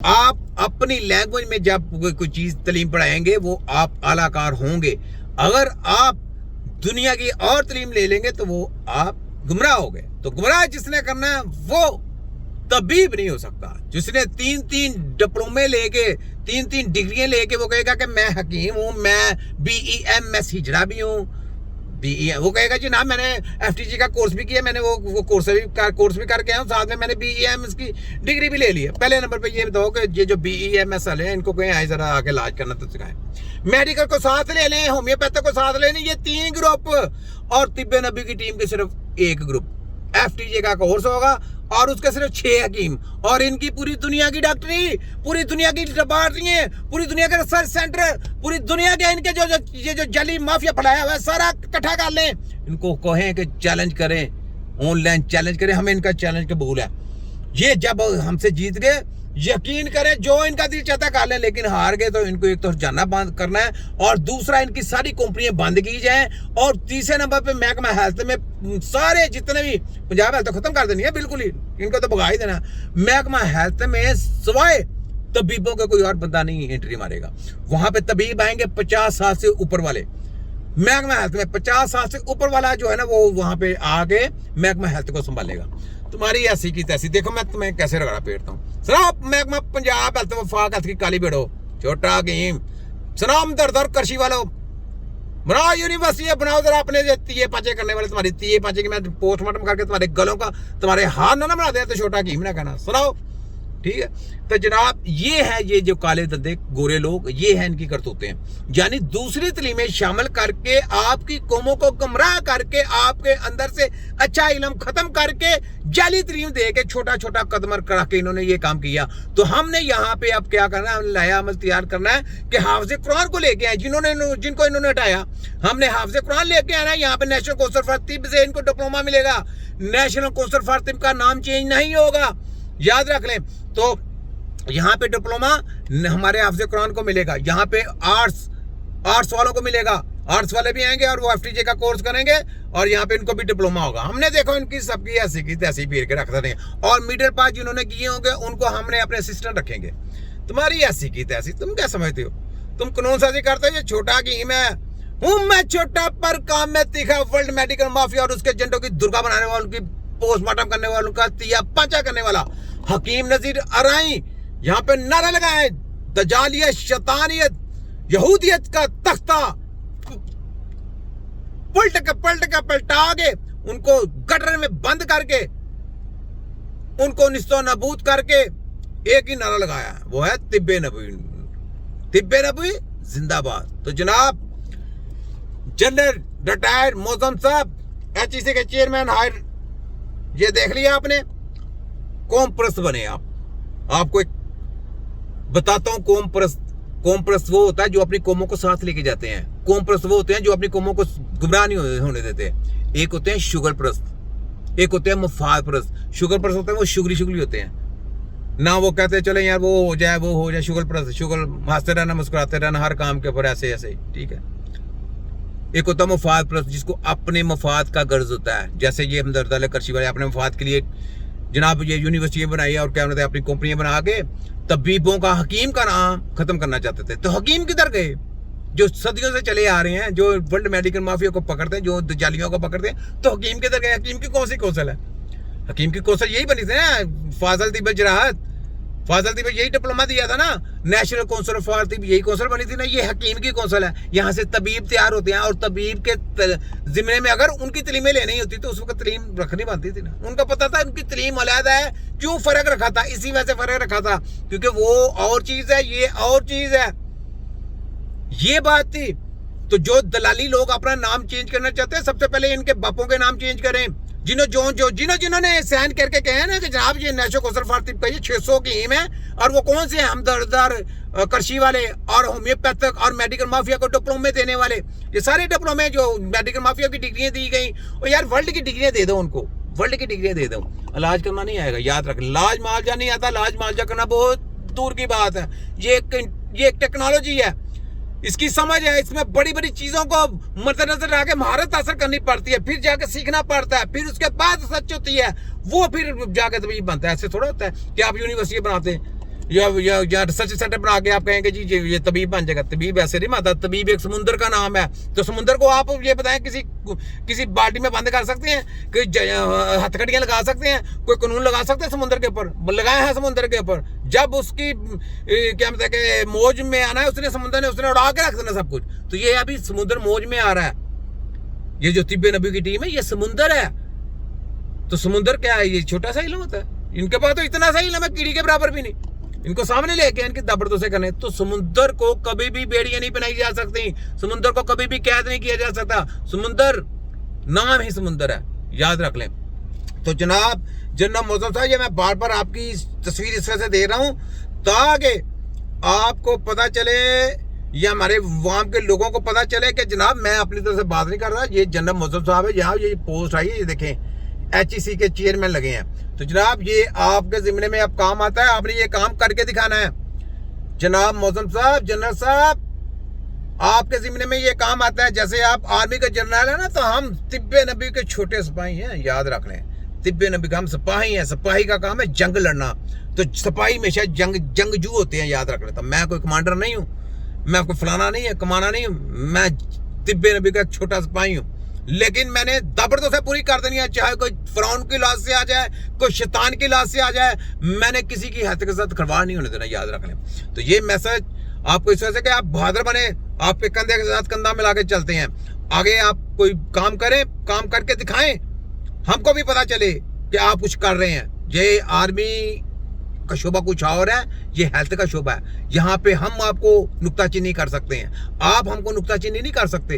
आप अपनी लैंग्वेज में जब कोई चीज तालीम पढ़ाएंगे वो आप आलाकार होंगे। अगर आप दुनिया की और तालीम ले लेंगे तो वो आप गुमराह हो गए। तो गुमराह जिसने करना है वो तबीब नहीं हो सकता। जिसने 3-3 डिप्लोमे लेके 3-3 डिग्रियां लेके वो कहेगा कि मैं हकीम हूं, मैं BEMS हिजड़ा भी हूं, वो कहेगा जी ना मैंने FTG का कोर्स भी किया, मैंने वो कोर्स भी करके आया हूँ, साथ में मैंने BEMS की डिग्री भी ले ली है। पहले नंबर पे ये बताओ कि ये जो BEMS वाले हैं इनको कहें आए जरा आके इलाज करना तो सिखाएं। मेडिकल को साथ ले लें, होम्योपैथिक को साथ ले लें, ये 3 ग्रुप, और तिब्बे नबी की टीम के सिर्फ 1 ग्रुप। FTJ का कोर्स होगा और उसके सिर्फ 6 हकीम, और इनकी पूरी दुनिया की डॉक्टरी, पूरी दुनिया की लेबॉर्टरी, पूरी दुनिया के रिसर्च सेंटर, पूरी दुनिया के इनके जो जली माफिया फैलाया हुआ है सारा इकट्ठा कर लें। इनको कहें कि चैलेंज करें, ऑनलाइन चैलेंज करें, हमें इनका चैलेंज कबूल है। ये जब हमसे जीत गए यकीन करें जो इनका दिल चाहता कर लें, लेकिन हार गए तो इनको एक तो जाना बंद करना है और दूसरा इनकी सारी कंपनियां बंद की जाएं, और तीसरे नंबर पे महकमा हेल्थ में सारे जितने भी पंजाब हेल्थ तो खत्म कर देनी है बिल्कुल ही, इनको तो भगा ही देना। महकमा हेल्थ में सिवाय तबीबों का कोई और बंदा नहीं एंट्री मारेगा। वहां पे तबीब आएंगे 50 साल से ऊपर वाले। महकमा हेल्थ में 50 साल से ऊपर वाला जो है ना वो वहां पे आके महकमा हेल्थ को संभालेगा। तुम्हारी ऐसी की तैसी, देखो मैं तुम्हें कैसे रगड़ा पेटता हूँ। सराब महकमा पंजाब हेल्थ वफाक हेल्थ की काली बेड़ो छोटा हकीम सनाम दर कृषि वालों बनाओ यूनिवर्सिटी बनाओ जरा अपने तीये पाचे करने वाले। तुम्हारी तीये पाचे की मैं पोस्टमार्टम करके तुम्हारे गलों का तुम्हारे हाथ ना बना दे तो छोटा हकीम ना कहना। सुनाओ ठीक है। तो जनाब ये है, ये जो काले धंधे गोरे लोग, ये है इनकी करतूतें हैं। यानी दूसरी तलीमें शामिल करके आपकी कौमों को गुमराह करके आपके अंदर से अच्छा इल्म खत्म करके जाली तलीम दे के छोटा छोटा कदम करा के इन्होंने ये काम किया। तो हमने यहाँ पे अब क्या करना है, हमने नया अमल तैयार करना है कि हाफिज कुरान को लेके आए जिनको इन्होंने हटाया। हमने हाफिज कुरान लेके आना है। यहाँ पे नेशनल काउंसिल फॉर तिब से इनको डिप्लोमा मिलेगा। नेशनल काउंसिल फॉर तिब का नाम चेंज नहीं होगा, याद रख लें। तो यहाँ पे डिप्लोमा हमारे हाफिज कुरान को मिलेगा, यहाँ पे आर्ट्स वालों को मिलेगा, आर्ट्स वाले भी आएंगे और वो FTJ का कोर्स करेंगे और यहाँ पे इनको भी डिप्लोमा होगा। हमने देखो इनकी सबकी ऐसी की तैसी पीर के रख देते हैं, और मिडिल पास जिन्होंने किए होंगे उनको हमने अपने असिस्टेंट रखेंगे। तुम्हारी ऐसी की तैसी, तुम क्या समझते हो? तुम कानून साजी करते हो, ये छोटा की मैं छोटा पर काम में तीखा, वर्ल्ड मेडिकल माफिया और उसके एजेंटों की दुर्गा बनाने वालों की पोस्टमार्टम करने वालों का तिया पाचा करने वाला हकीम नजीर अराई यहाँ पे नारा लगाए, दजालियत, शैतानियत, यहूदियत का तख्ता पलटा के उनको गटर में बंद करके उनको निस्तो नबूद करके एक ही नारा लगाया, वो है तिब्बे नबवी जिंदाबाद। तो जनाब जनरल रिटायर्ड मौजम साहब HEC के चेयरमैन हायर, ये देख लिया आपने, कौम परस्त बने आपको एक बताता हूं। कौम परस्त वो होता है जो अपनी कौमों को साथ लेके जाते हैं। कौम परस्त वो होते हैं जो अपनी कौमों को गुमराह नहीं होने देते। एक होते हैं शुगर परस्त, एक होते हैं मुफाद परस्त। शुगर परस्त होते हैं वो शुगरी होते हैं ना, वो कहते हैं चले यार वो हो जाए शुगर परस्त, शुगर हंसते रहना मुस्कुराते रहना हर काम के ऊपर ऐसे ठीक है। एक होता है मुफाद परस्त जिसको अपने मफाद का गर्ज होता है, जैसे ये हमदर्द कृषि वाले अपने मफाद के लिए जनाब ये यूनिवर्सिटी बनाई और क्या कहते हैं अपनी कंपनियां बना के तबीबों का, हकीम का नाम खत्म करना चाहते थे। तो हकीम किधर गए जो सदियों से चले आ रहे हैं, जो वर्ल्ड मेडिकल माफिया को पकड़ते हैं, जो दजालियों को पकड़ते हैं? तो हकीम किधर गए? हकीम की कौन सी कौशल है? हकीम की कौशल यही बनी थी ना, फाजल तिब्बत जराहत, फाजल तिब्बत यही डिप्लोमा दिया था ना, नेशनल काउंसिल फॉर तिब यही कौशल बनी थी ना। ये हकीम की कौशल है। यहाँ से तबीब तैयार होते हैं और तबीब के जिम्मे में अगर उनकी तलीमें लेनी होती तो उस वक्त तलीम रखनी बनती थी ना। उनका पता था उनकी तलीम अलहदा है, क्यों फर्क रखा था? इसी वजह से फर्क रखा था क्योंकि वो और चीज है, ये और चीज है, ये बात थी। तो जो दलाली लोग अपना नाम चेंज करना चाहते हैं, सबसे पहले इनके बापों के नाम चेंज करें। जिन्होंने साइन करके कहे ना कि जनाब ये नेशनल काउंसिल फॉर तिब का ये 600 की हीम है, और वो कौन से हैं? हमदर्द कृषि वाले और होम्योपैथिक और मेडिकल माफिया को डिप्लोमे देने वाले। ये सारे डिप्लोमे जो मेडिकल माफिया की डिग्रियां दी गई, और यार वर्ल्ड की डिग्रियां दे दो उनको, वर्ल्ड की डिग्रियां दे दो। इलाज करना नहीं आएगा, याद रख, लाज मालजा नहीं आता, लाज मालजा करना बहुत दूर की बात है। ये एक टेक्नोलॉजी है, इसकी समझ है, इसमें बड़ी बड़ी चीजों को मद्देनजर रख के महारत हासिल करनी पड़ती है, फिर जाके सीखना पड़ता है, फिर उसके बाद सच होती है, वो फिर जाके तभी बनता है। ऐसे थोड़ा होता है कि आप यूनिवर्सिटी बनाते हैं या रिसर्च सेंटर बना के आप कहेंगे जी ये तबीब बन जाएगा। तबीब ऐसे नहीं बनता। तबीब एक समुंदर का नाम है। तो समुंदर को आप ये बताएं किसी बाल्टी में बंद कर सकते हैं? कोई हथकड़ियाँ लगा सकते हैं? कोई कानून लगा सकते हैं समुंदर के ऊपर? लगाए हैं समुंदर के ऊपर। जब उसकी क्या मतलब कि मौज में आना है, उसने समुंदर ने उसने उड़ा के रख देना सब कुछ। तो ये अभी समुंदर मौज में आ रहा है। ये जो तिब्बे नबी की टीम है, ये समुंदर है। तो समुंदर क्या है? ये छोटा सा इल्म होता है। इनके पास तो इतना सा इल्म है, कीड़ी के बराबर भी नहीं। इनको सामने लेके इनकी जबरदस्ती करने। तो समुंदर को कभी भी बेड़ियां नहीं बनाई जा सकती। समुंदर को कभी भी कैद नहीं किया जा सकता। समुंदर नाम ही समुंदर है, याद रख लें। तो जनाब जन्नत मौजूद था, ये मैं बार बार आपकी तस्वीर इस वजह से दे रहा हूं ताकि आपको पता चले या हमारे वहां के लोगों को पता चले कि जनाब मैं अपनी तरफ से बात नहीं कर रहा। ये जन्नत मौजूद साहब है, यहाँ ये पोस्ट आई है, ये देखें HEC के चेयरमैन लगे हैं। तो जनाब ये आपके जिम्मे में अब काम आता है, आपने ये काम करके दिखाना है। जनाब मौजूद साहब, जनरल साहब, आपके जिम्मे में ये काम आता है। जैसे आप आर्मी का जनरल है ना, तो हम तिब्बे नबी के छोटे सिपाही हैं, याद रख लें। तिब्बे नबी का हम सिपाही हैं। सिपाही का काम है जंग लड़ना। तो सिपाही हमेशा जंगजू होते हैं, याद रख लें। तो मैं कोई कमांडर नहीं हूँ, मैं आपको फलाना नहीं है, कमाना नहीं हूँ। मैं तिब्बे नबी का छोटा सिपाही हूँ, लेकिन मैंने जबरदस्त से पूरी कर देनी है। चाहे कोई फिरौन की लाश से आ जाए, कोई शैतान की लाश से आ जाए, मैंने किसी की हद के साथ खिलवाड़ नहीं होने देना, याद रख लें। तो ये मैसेज आपको इस वजह से कि आप बहादुर बने, आपके कंधे के साथ कंधा मिला के चलते हैं। आगे आप कोई काम करें, काम करके दिखाएं, हमको भी पता चले कि आप कुछ कर रहे हैं। ये आर्मी का शोबा कुछ और है, ये हेल्थ का शोबा है। यहाँ पे हम आपको नुक्ताचीनी कर सकते हैं, आप हमको नुक्ताचीनी नहीं कर सकते।